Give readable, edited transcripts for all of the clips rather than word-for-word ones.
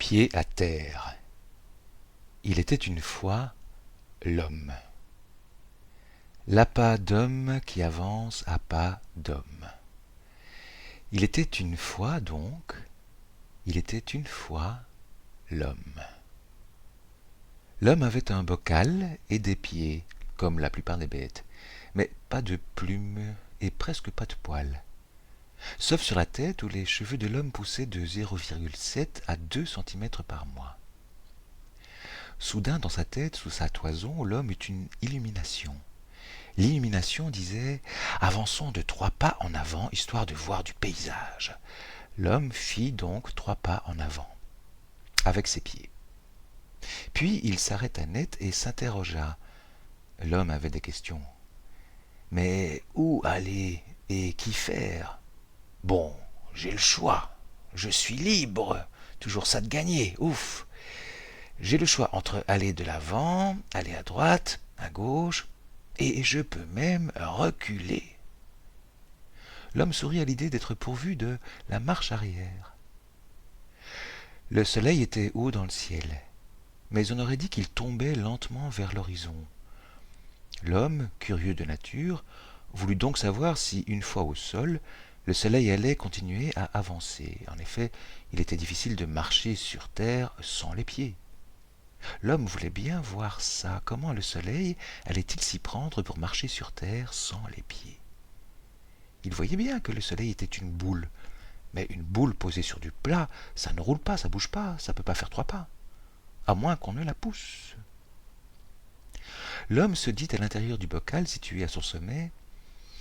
Pied à terre. Il était une fois l'homme. L'appât d'homme qui avance à pas d'homme. Il était une fois donc, il était une fois l'homme. L'homme avait un bocal et des pieds, comme la plupart des bêtes, mais pas de plumes et presque pas de poils. Sauf sur la tête où les cheveux de l'homme poussaient de 0,7 à 2 cm par mois. Soudain, dans sa tête, sous sa toison, l'homme eut une illumination. L'illumination disait « Avançons de 3 pas en avant, histoire de voir du paysage. » L'homme fit donc 3 pas en avant, avec ses pieds. Puis il s'arrêta net et s'interrogea. L'homme avait des questions. Mais où aller et qu'y faire? Bon, j'ai le choix. Je suis libre. Toujours ça de gagner. Ouf. J'ai le choix entre aller de l'avant, aller à droite, à gauche, et je peux même reculer. L'homme sourit à l'idée d'être pourvu de la marche arrière. Le soleil était haut dans le ciel, mais on aurait dit qu'il tombait lentement vers l'horizon. L'homme, curieux de nature, voulut donc savoir si, une fois au sol, le soleil allait continuer à avancer. En effet, il était difficile de marcher sur terre sans les pieds. L'homme voulait bien voir ça, comment le soleil allait-il s'y prendre pour marcher sur terre sans les pieds. Il voyait bien que le soleil était une boule, mais une boule posée sur du plat, ça ne roule pas, ça bouge pas, ça peut pas faire 3 pas, à moins qu'on ne la pousse. L'homme se dit à l'intérieur du bocal situé à son sommet,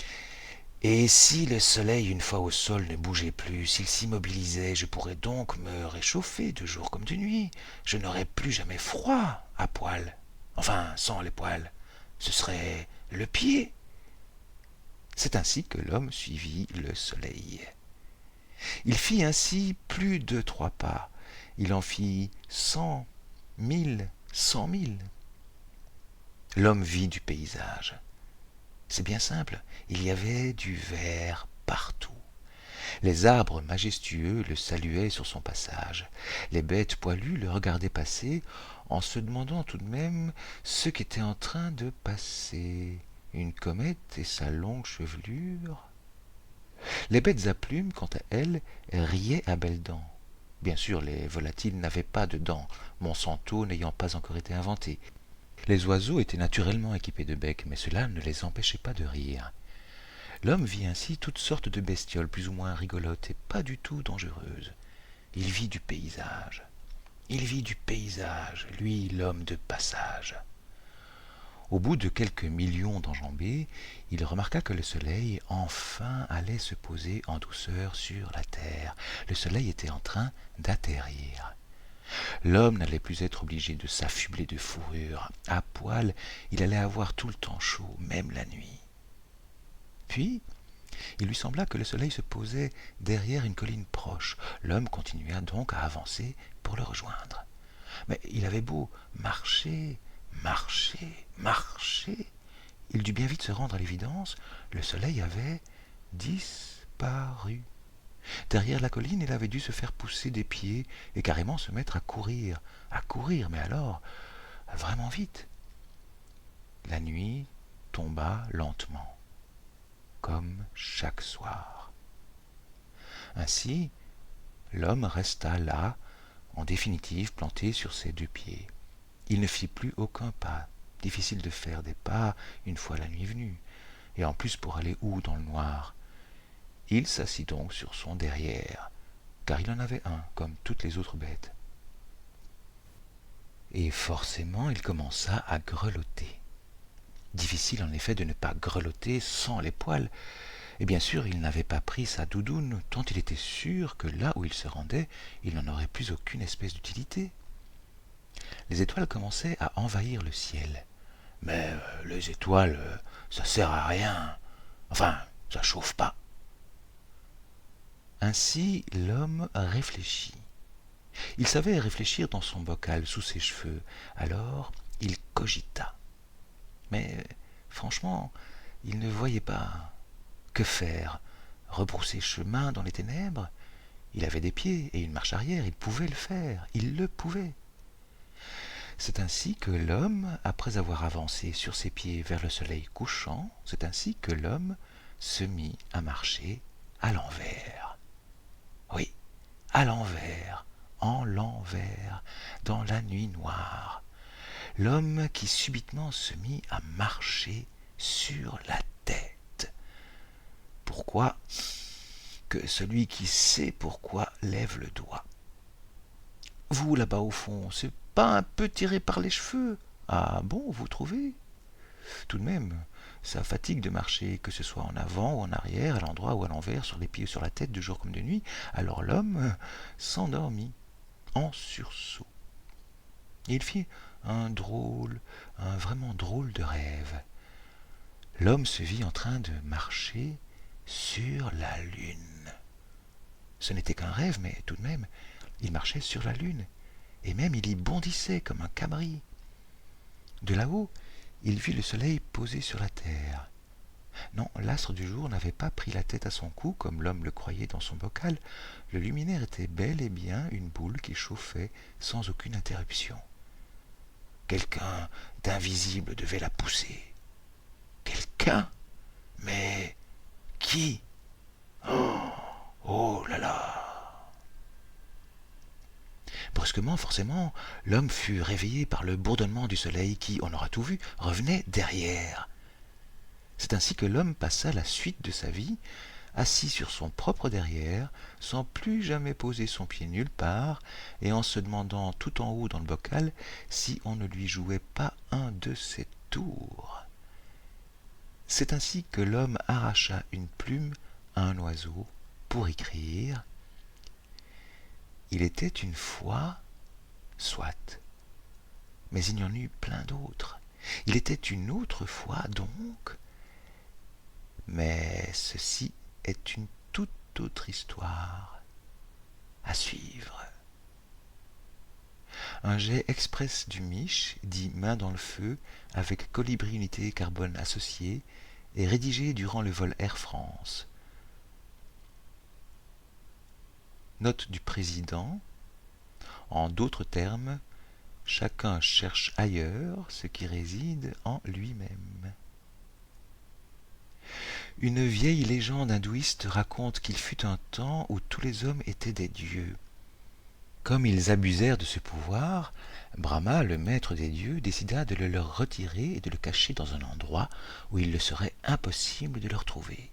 « Et si le soleil, une fois au sol, ne bougeait plus, s'il s'immobilisait, je pourrais donc me réchauffer de jour comme de nuit. Je n'aurais plus jamais froid à poil. Enfin, sans les poils. Ce serait le pied. » C'est ainsi que l'homme suivit le soleil. Il fit ainsi plus de 3 pas. Il en fit 100, 1000, 100 000. L'homme vit du paysage. C'est bien simple, il y avait du vert partout. Les arbres majestueux le saluaient sur son passage. Les bêtes poilues le regardaient passer en se demandant tout de même ce qu'était en train de passer. Une comète et sa longue chevelure. Les bêtes à plumes, quant à elles, riaient à belles dents. Bien sûr, les volatiles n'avaient pas de dents, Monsanto n'ayant pas encore été inventé. Les oiseaux étaient naturellement équipés de becs, mais cela ne les empêchait pas de rire. L'homme vit ainsi toutes sortes de bestioles plus ou moins rigolotes et pas du tout dangereuses. Il vit du paysage. Il vit du paysage, lui, l'homme de passage. Au bout de quelques millions d'enjambées, il remarqua que le soleil, enfin, allait se poser en douceur sur la terre. Le soleil était en train d'atterrir. L'homme n'allait plus être obligé de s'affubler de fourrure. À poil, il allait avoir tout le temps chaud, même la nuit. Puis, il lui sembla que le soleil se posait derrière une colline proche. L'homme continua donc à avancer pour le rejoindre. Mais il avait beau marcher, marcher, marcher, il dut bien vite se rendre à l'évidence, le soleil avait disparu. Derrière la colline, il avait dû se faire pousser des pieds et carrément se mettre à courir, mais alors, vraiment vite. La nuit tomba lentement, comme chaque soir. Ainsi, l'homme resta là, en définitive planté sur ses 2 pieds. Il ne fit plus aucun pas, difficile de faire des pas une fois la nuit venue, et en plus pour aller où dans le noir. Il s'assit donc sur son derrière, car il en avait un, comme toutes les autres bêtes. Et forcément, il commença à grelotter. Difficile en effet de ne pas grelotter sans les poils, et bien sûr, il n'avait pas pris sa doudoune, tant il était sûr que là où il se rendait, il n'en aurait plus aucune espèce d'utilité. Les étoiles commençaient à envahir le ciel. Mais les étoiles, ça sert à rien. Enfin, ça chauffe pas. Ainsi, l'homme réfléchit. Il savait réfléchir dans son bocal, sous ses cheveux. Alors, il cogita. Mais, franchement, il ne voyait pas. Que faire? Rebrousser chemin dans les ténèbres? Il avait des pieds et une marche arrière, il pouvait le faire, il le pouvait. C'est ainsi que l'homme, après avoir avancé sur ses pieds vers le soleil couchant, c'est ainsi que l'homme se mit à marcher à l'envers. Oui, à l'envers, en l'envers, dans la nuit noire. L'homme qui subitement se mit à marcher sur la tête. Pourquoi? Que celui qui sait pourquoi lève le doigt. Vous, là-bas au fond, c'est pas un peu tiré par les cheveux? Ah bon, vous trouvez? Tout de même, ça fatigue de marcher, que ce soit en avant ou en arrière, à l'endroit ou à l'envers, sur les pieds ou sur la tête, de jour comme de nuit. Alors l'homme s'endormit en sursaut. Et il fit un vraiment drôle de rêve. L'homme se vit en train de marcher sur la lune. Ce n'était qu'un rêve, mais tout de même, il marchait sur la lune, et même il y bondissait comme un cabri. De là-haut, il vit le soleil posé sur la terre. Non, l'astre du jour n'avait pas pris la tête à son cou comme l'homme le croyait dans son bocal. Le luminaire était bel et bien une boule qui chauffait sans aucune interruption. Quelqu'un d'invisible devait la pousser. Quelqu'un? Mais qui? Oh là là! Brusquement, forcément, l'homme fut réveillé par le bourdonnement du soleil qui, on aura tout vu, revenait derrière. C'est ainsi que l'homme passa la suite de sa vie assis sur son propre derrière, sans plus jamais poser son pied nulle part, et en se demandant tout en haut dans le bocal si on ne lui jouait pas un de ses tours. C'est ainsi que l'homme arracha une plume à un oiseau pour écrire « Il était une fois, soit, mais il y en eut plein d'autres. Il était une autre fois donc, mais ceci est une toute autre histoire à suivre. » Un jet express du Mich, dit Main dans le feu, avec colibri unité carbone associé, est rédigé durant le vol Air France. Note du président. En d'autres termes, chacun cherche ailleurs ce qui réside en lui-même. Une vieille légende hindouiste raconte qu'il fut un temps où tous les hommes étaient des dieux. Comme ils abusèrent de ce pouvoir, Brahma, le maître des dieux, décida de le leur retirer et de le cacher dans un endroit où il le serait impossible de le retrouver.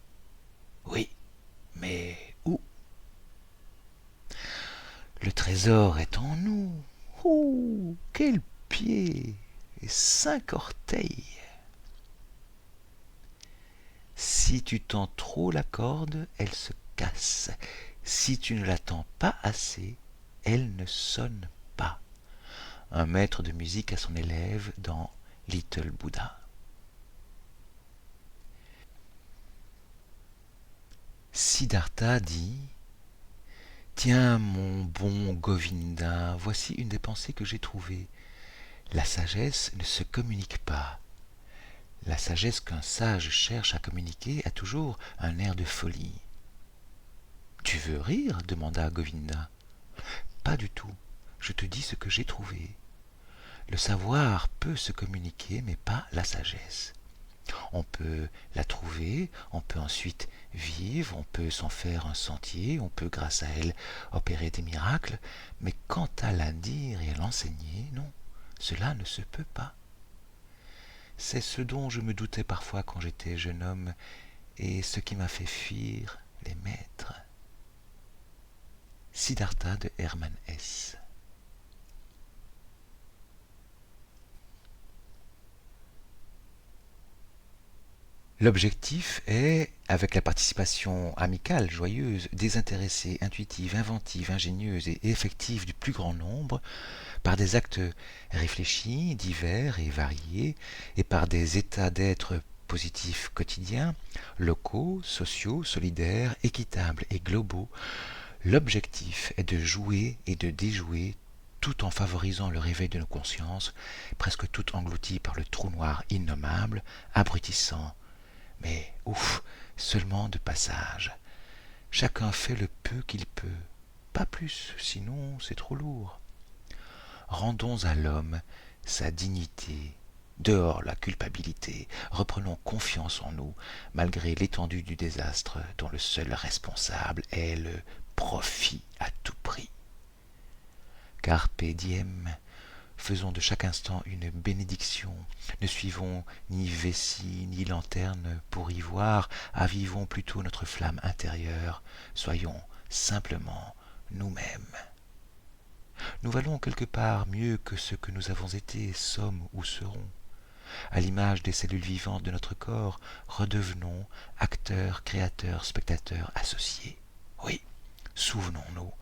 Oui, mais où? Le trésor est en nous. Oh, quels pieds et 5 orteils! Si tu tends trop la corde, elle se casse. Si tu ne la tends pas assez, elle ne sonne pas. Un maître de musique à son élève dans Little Buddha. Siddhartha dit « Tiens, mon bon Govinda, voici une des pensées que j'ai trouvées. La sagesse ne se communique pas. La sagesse qu'un sage cherche à communiquer a toujours un air de folie. »« Tu veux rire ?» demanda Govinda. « Pas du tout. Je te dis ce que j'ai trouvé. Le savoir peut se communiquer, mais pas la sagesse. On peut la trouver, on peut ensuite vivre, on peut s'en faire un sentier, on peut grâce à elle opérer des miracles, mais quant à la dire et à l'enseigner, non, cela ne se peut pas. C'est ce dont je me doutais parfois quand j'étais jeune homme, et ce qui m'a fait fuir les maîtres. » Siddhartha de Hermann Hesse. L'objectif est, avec la participation amicale, joyeuse, désintéressée, intuitive, inventive, ingénieuse et effective du plus grand nombre, par des actes réfléchis, divers et variés, et par des états d'être positifs quotidiens, locaux, sociaux, solidaires, équitables et globaux, l'objectif est de jouer et de déjouer tout en favorisant le réveil de nos consciences, presque toutes englouties par le trou noir innommable, abrutissant, mais ouf, seulement de passage. Chacun fait le peu qu'il peut. pas plus, sinon c'est trop lourd. Rendons à l'homme sa dignité, dehors la culpabilité, reprenons confiance en nous, malgré l'étendue du désastre dont le seul responsable est le profit à tout prix. Carpe diem, faisons de chaque instant une bénédiction, ne suivons ni vessie ni lanterne pour y voir, avivons plutôt notre flamme intérieure, soyons simplement nous-mêmes. Nous valons quelque part mieux que ce que nous avons été, sommes ou serons. À l'image des cellules vivantes de notre corps, redevenons acteurs, créateurs, spectateurs, associés. Oui, souvenons-nous